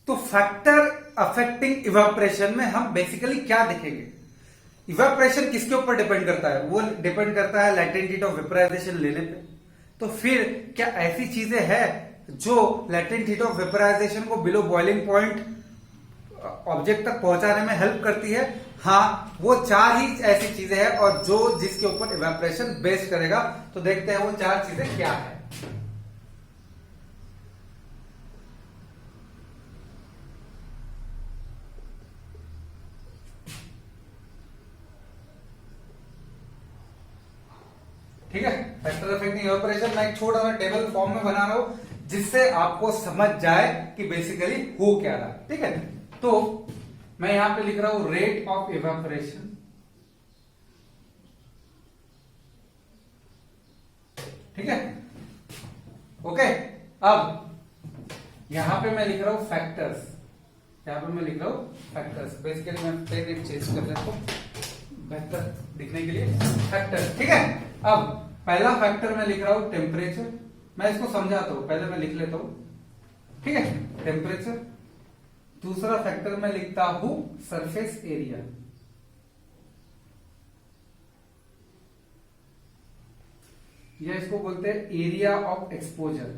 तो factor affecting evaporation में हम बेसिकली क्या देखेंगे? इवेपोरेशन किसके ऊपर डिपेंड करता है? वो डिपेंड करता है लैटेंट हीट ऑफ वेपराइजेशन लेने पे। तो फिर क्या ऐसी चीजें हैं जो लैटेंट हीट ऑफ वेपराइजेशन को बिलो बॉइलिंग पॉइंट ऑब्जेक्ट तक पहुंचाने में हेल्प करती है? हाँ, वो चार ही ऐसी चीजें हैं और जो जिसके ऊपर इवेपोरेशन बेस्ड करेगा। तो देखते हैं वो चार चीजें क्या है। ठीक है, फैक्टर अफेक्टिंग इवेपोरेशन मैं एक छोटा सा टेबल फॉर्म में बना रहा हूं जिससे आपको समझ जाए कि बेसिकली हो क्या रहा। ठीक है, तो मैं यहां पे लिख रहा हूं रेट ऑफ इवेपोरेशन। ठीक है, ओके। अब यहां पे मैं लिख रहा हूं फैक्टर्स। यहां पे मैं लिख रहा हूं फैक्टर्स। बेसिकली मैं पेन चेंज कर देता हूं बेहतर दिखने के लिए। फैक्टर, ठीक है। अब पहला फैक्टर मैं लिख रहा हूं टेम्परेचर। मैं इसको समझाता हूं, पहले मैं लिख लेता हूं। ठीक है, टेम्परेचर। दूसरा फैक्टर मैं लिखता हूं सरफेस एरिया। या इसको बोलते हैं एरिया ऑफ एक्सपोजर।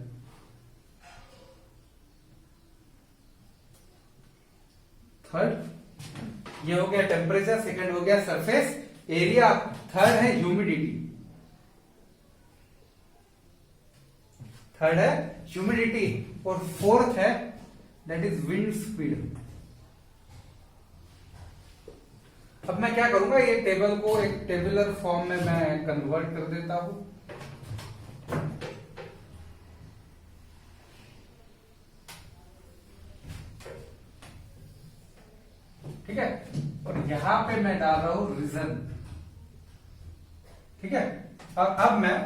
थर्ड ये हो गया टेम्परेचर, सेकंड हो गया सरफेस एरिया, थर्ड है ह्यूमिडिटी। थर्ड है ह्यूमिडिटी और फोर्थ है दैट इज विंड स्पीड। अब मैं क्या करूंगा, ये टेबल को एक टेबुलर फॉर्म में मैं कन्वर्ट कर देता हूं। ठीक है, और यहां पे मैं डाल रहा हूं रीजन। ठीक है, अब मैं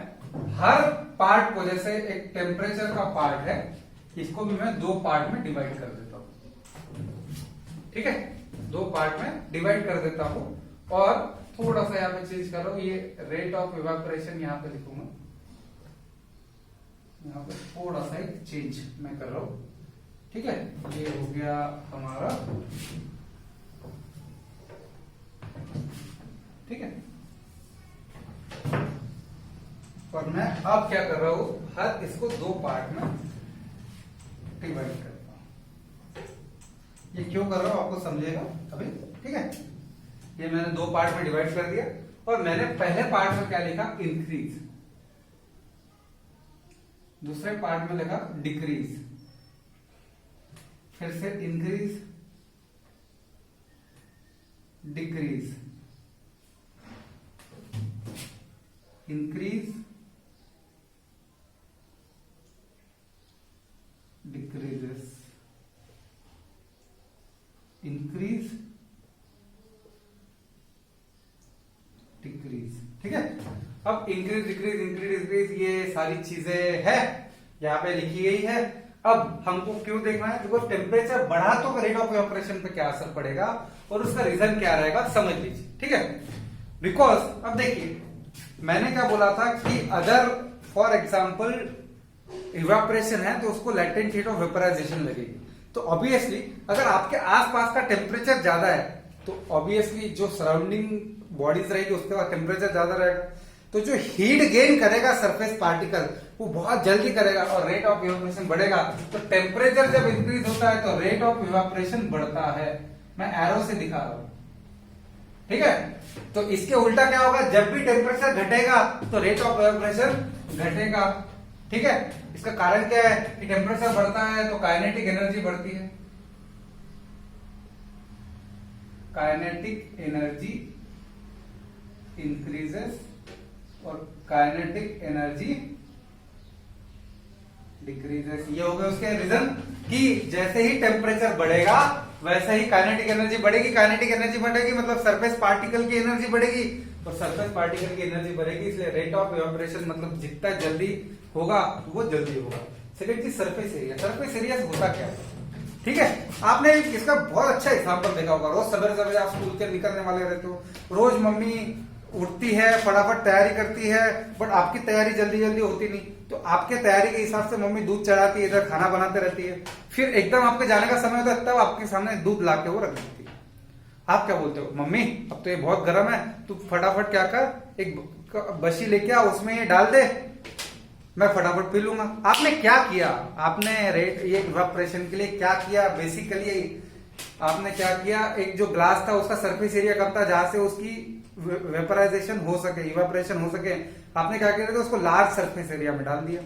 हर पार्ट को, जैसे एक टेम्परेचर का पार्ट है, इसको भी मैं दो पार्ट में डिवाइड कर देता हूं। ठीक है, दो पार्ट में डिवाइड कर देता हूं और थोड़ा सा यहां पे चेंज कर रहा हूं। ये रेट ऑफ इवेपोरेशन यहां पे लिखूंगा, यहां पे थोड़ा सा एक चेंज मैं कर रहा हूं। ठीक है, ये हो गया हमारा। ठीक है, और मैं अब क्या कर रहा हूं, हर इसको दो पार्ट में डिवाइड करता हूं। ये क्यों कर रहा हूं आपको समझेगा अभी। ठीक है, ये मैंने दो पार्ट में डिवाइड कर दिया और मैंने पहले पार्ट में क्या लिखा, इंक्रीज। दूसरे पार्ट में लिखा डिक्रीज। फिर से increase, decrease, increase, decreases, increase, decrease. ठीक है, अब इंक्रीज, डिक्रीज, इंक्रीज, डिक्रीज ये सारी चीजें है यहां पे लिखी गई है। अब हमको क्यों देखना है, देखो टेम्परेचर बढ़ा तो रेट ऑफ इवेपोरेशन पे क्या असर पड़ेगा और उसका रीजन क्या रहेगा समझ लीजिए। ठीक है, बिकॉज अब देखिए मैंने क्या बोला था कि अगर फॉर एग्जाम्पल इवेपोरेशन है तो उसको लैटेंट हीट ऑफ वेपराइजेशन लगेगी। तो ऑब्वियसली अगर आपके आसपास का टेम्परेचर ज्यादा है तो ऑब्वियसली जो सराउंडिंग बॉडीज रहेगी उसके बाद टेम्परेचर ज्यादा रहेगा, तो जो हीट गेन करेगा सरफेस पार्टिकल वो बहुत जल्दी करेगा और रेट ऑफ इवेपोरेशन बढ़ेगा। तो टेम्परेचर जब इंक्रीज होता है तो रेट ऑफ इवेपोरेशन बढ़ता है। मैं एरो से दिखा रहा हूं। ठीक है, तो इसके उल्टा क्या होगा, जब भी टेम्परेचर घटेगा तो रेट ऑफ इवेपोरेशन घटेगा। ठीक है, इसका कारण क्या है कि टेम्परेचर बढ़ता है तो काइनेटिक एनर्जी बढ़ती है। काइनेटिक एनर्जी इंक्रीजेस और काइनेटिक एनर्जी डिक्रीजेस। ये हो गए उसके रीजन कि जैसे ही टेम्परेचर बढ़ेगा वैसे ही काइनेटिक एनर्जी बढ़ेगी। काइनेटिक एनर्जी बढ़ेगी मतलब सरफेस पार्टिकल की एनर्जी बढ़ेगी और सरफेस पार्टिकल की एनर्जी बढ़ेगी, इसलिए रेट ऑफ इवेपोरेशन मतलब जितना जल्दी होगा वो जल्दी होगा। सेकंड चीज सरफेस एरिया। सरफेस एरिया से होता क्या है, ठीक है, आपने इसका बहुत अच्छा एग्जांपल देखा होगा। रोज सवेरे सवेरे आप स्कूल के निकलने वाले रहते हो, रोज मम्मी उठती है, फटाफट तैयारी करती है, बट आपकी तैयारी जल्दी जल्दी होती नहीं। तो आपके तैयारी के हिसाब से मम्मी दूध चढ़ाती है, इधर खाना बनाते रहती है। फिर एकदम आपके जाने का समय होता है तब आपके सामने दूध ला के वो रख देती है। आप क्या बोलते हो, मम्मी अब तो ये बहुत गर्म है, तू फटाफट क्या कर, एक बशी लेके आ, उसमें ये डाल दे, मैं फटाफट पी लूंगा। आपने क्या किया, आपने ये इवेपोरेशन के लिए क्या किया, बेसिकली आपने क्या किया, एक जो ग्लास था उसका सरफेस एरिया कम था जहां से उसकी वेपराइजेशन हो सके, इवेपोरेशन हो सके, आपने क्या किया था, उसको लार्ज सरफेस एरिया में डाल दिया।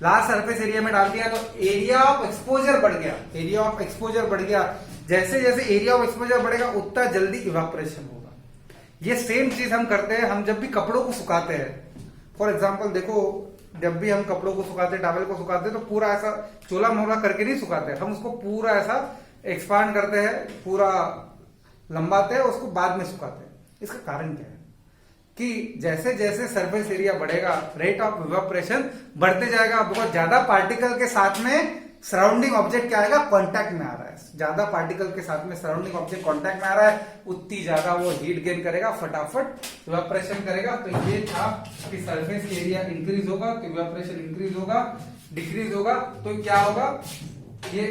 लार्ज सरफेस एरिया में डाल दिया तो एरिया ऑफ एक्सपोजर बढ़ गया, एरिया ऑफ एक्सपोजर बढ़ गया। जैसे जैसे एरिया ऑफ एक्सपोजर बढ़ेगा उतना जल्दी इवेपोरेशन होगा। ये सेम चीज हम करते हैं, हम जब भी कपड़ों को सुखाते हैं। फॉर एग्जाम्पल देखो, जब भी हम कपड़ों को सुखाते हैं, टॉवल को सुखाते हैं, तो पूरा ऐसा चोला मोला करके नहीं सुखाते, हम उसको पूरा ऐसा एक्सपांड करते हैं, पूरा लंबाते हैं, उसको बाद में सुखाते हैं। इसका कारण क्या है कि जैसे जैसे सरफेस एरिया बढ़ेगा रेट ऑफ इवेपोरेशन बढ़ते जाएगा। बहुत ज्यादा पार्टिकल के साथ में सराउंडिंग ऑब्जेक्ट क्या आएगा, कांटेक्ट में आ रहा है, ज्यादा पार्टिकल के साथ में सराउंडिंग ऑब्जेक्ट कांटेक्ट में आ रहा है, उतनी ज्यादा वो हीट गेन करेगा, फटाफट इवेपोरेशन करेगा। तो ये था कि सरफेस एरिया इंक्रीज होगा तो इवेपोरेशन इंक्रीज होगा, डिक्रीज होगा तो क्या होगा, ये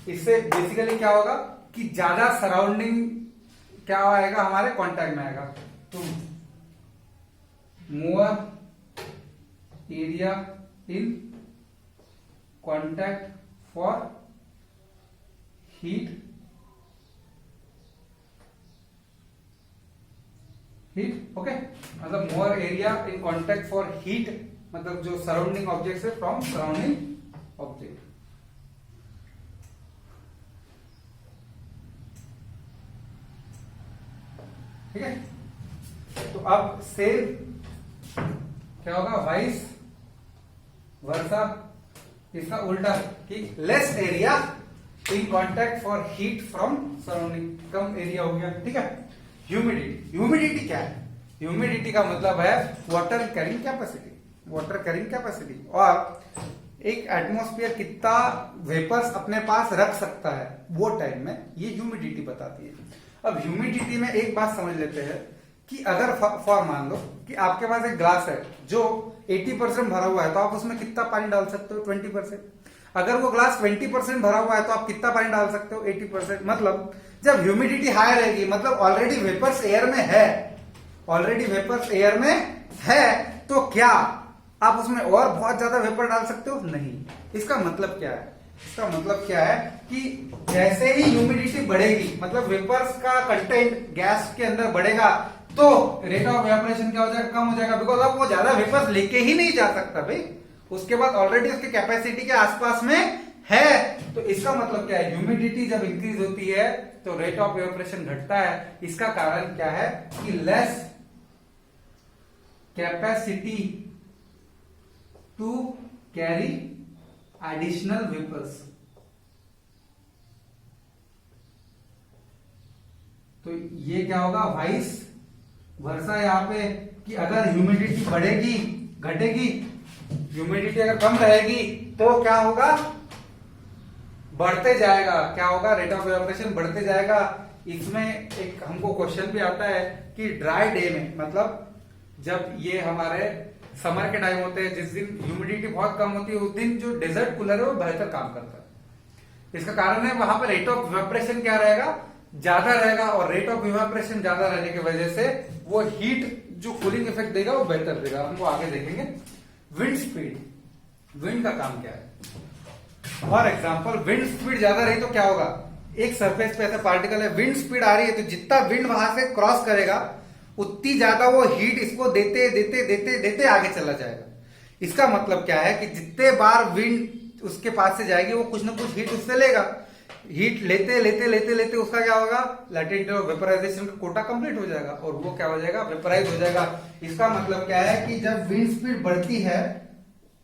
इससे बेसिकली क्या होगा कि ज्यादा सराउंडिंग क्या आएगा, हमारे कांटेक्ट में आएगा। तो more area in contact for heat okay, मतलब more area in contact for heat, मतलब जो सराउंडिंग ऑब्जेक्ट है फ्रॉम सराउंडिंग ऑब्जेक्ट। ठीक है, तो अब सेम क्या होगा, वाइस वर्सा, इसका उल्टा कि less area in contact for heat from surrounding, come area हो गया। ठीक है, ह्यूमिडिटी, ह्यूमिडिटी क्या है, ह्यूमिडिटी का मतलब है water carrying capacity, water carrying capacity, और एक एटमॉस्फेयर कितना वेपर्स अपने पास रख सकता है वो टाइम में, ये ह्यूमिडिटी बताती है। अब ह्यूमिडिटी में एक बात समझ लेते हैं कि अगर फॉर मान लो कि आपके पास एक ग्लास है जो 80% भरा हुआ है, तो आप उसमें कितना पानी डाल सकते हो, 20%। अगर वो ग्लास 20% भरा हुआ है तो आप कितना पानी डाल सकते हो, 80%। मतलब जब ह्यूमिडिटी हाई रहेगी, मतलब ऑलरेडी वेपर्स एयर में है, ऑलरेडी वेपर्स एयर में है, तो क्या आप उसमें और बहुत ज्यादा वेपर डाल सकते हो, नहीं। इसका मतलब क्या है, इसका मतलब क्या है कि जैसे ही ह्यूमिडिटी बढ़ेगी, मतलब वेपर्स का कंटेंट गैस के अंदर बढ़ेगा, तो रेट ऑफ इवेपोरेशन क्या हो जाएगा, कम हो जाएगा, बिकॉज अब वो ज्यादा वेपर्स लेके ही नहीं जा सकता भाई, उसके बाद ऑलरेडी उसके कैपेसिटी के आसपास में है। तो इसका मतलब क्या है, ह्यूमिडिटी जब इंक्रीज होती है तो रेट ऑफ इवेपोरेशन घटता है। इसका कारण क्या है कि less capacity to carry additional vapours. तो ये क्या होगा, वाइस वर्सा यहां पे कि अगर ह्यूमिडिटी बढ़ेगी घटेगी, ह्यूमिडिटी अगर कम रहेगी तो क्या होगा, बढ़ते जाएगा, क्या होगा, रेट ऑफ इवेपोरेशन बढ़ते जाएगा। इसमें एक हमको क्वेश्चन भी आता है कि ड्राई डे में, मतलब जब ये हमारे समर के टाइम होते हैं, जिस दिन ह्यूमिडिटी बहुत कम होती है, उस दिन जो डेजर्ट कूलर है वो बेहतर काम करता है। इसका कारण है वहां पर रेट ऑफ इवेपोरेशन क्या रहेगा, ज्यादा रहेगा, और रेट ऑफ इवेपोरेशन ज्यादा रहने की वजह से वो हीट जो कूलिंग इफेक्ट देगा वो बेहतर देगा, हमको आगे देखेंगे। विंड स्पीड, विंड का काम क्या है, फॉर एग्जाम्पल विंड स्पीड ज्यादा रही तो क्या होगा, एक सरफेस पे ऐसा पार्टिकल है, विंड स्पीड आ रही है, तो जितना विंड वहां से क्रॉस करेगा उतनी ज्यादा वो हीट इसको देते देते देते देते आगे चला जाएगा। इसका मतलब क्या है कि जितने बार विंड उसके पास से जाएगी वो कुछ ना कुछ हीट उससे लेगा, हीट लेते लेते लेते लेते उसका क्या होगा, लैटेंट वेपराइजेशन का कोटा कंप्लीट हो जाएगा और वो क्या हो जाएगा, वेपराइज हो जाएगा। इसका मतलब क्या है कि जब विंड स्पीड बढ़ती है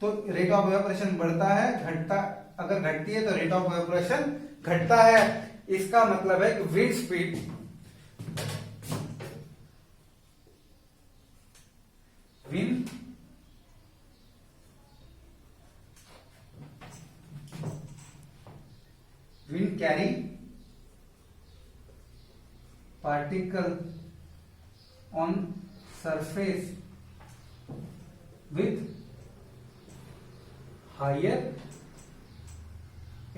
तो रेट ऑफ इवेपोरेशन बढ़ता है, घटता, अगर घटती है तो रेट ऑफ इवेपोरेशन घटता है। इसका मतलब है कि wind speed wind carry particle on surface with higher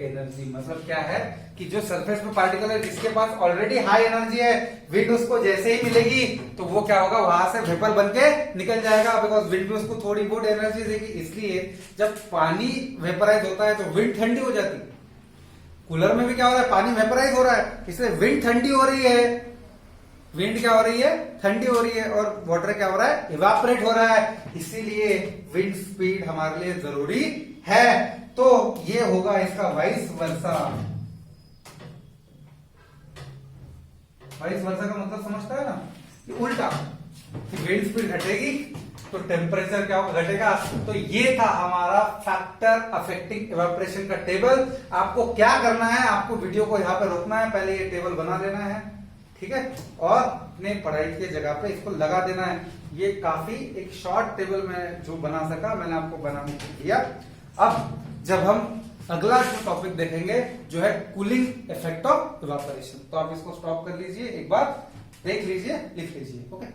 energy. मतलब क्या है कि जो सरफेस पे पार्टिकल है जिसके पास ऑलरेडी हाई एनर्जी है, विंड उसको जैसे ही मिलेगी तो वो क्या होगा, वहां से वेपर बन के निकल जाएगा, बिकॉज विंड भी उसको थोड़ी बहुत एनर्जी देगी। इसलिए जब पानी वेपराइज होता है तो विंड ठंडी हो जाती है। कूलर में भी क्या हो रहा है, पानी वेपराइज हो रहा है, इसलिए विंड ठंडी हो रही है। विंड क्या हो रही है, ठंडी हो रही है, और वाटर क्या हो रहा है, इवापोरेट हो रहा है। इसीलिए विंड स्पीड हमारे लिए जरूरी है। तो ये होगा इसका वाइस वर्सा। वाइस वर्सा का मतलब समझता है ना, कि उल्टा, कि विंड स्पीड घटेगी तो टेम्परेचर क्या होगा, घटेगा। तो ये था हमारा फैक्टर अफेक्टिंग इवेपोरेशन का टेबल। आपको क्या करना है, आपको वीडियो को यहां पे रोकना है, पहले ये टेबल बना लेना है, ठीक है, और अपने पढ़ाई की जगह पे इसको लगा देना है। ये काफी एक शॉर्ट टेबल में जो बना सका मैंने आपको बनाने को दिया। अब जब हम अगला जो टॉपिक देखेंगे जो है कूलिंग इफेक्ट ऑफ इवेपोरेशन, तो आप इसको स्टॉप कर लीजिए, एक बार देख लीजिए, लिख लीजिए, ओके।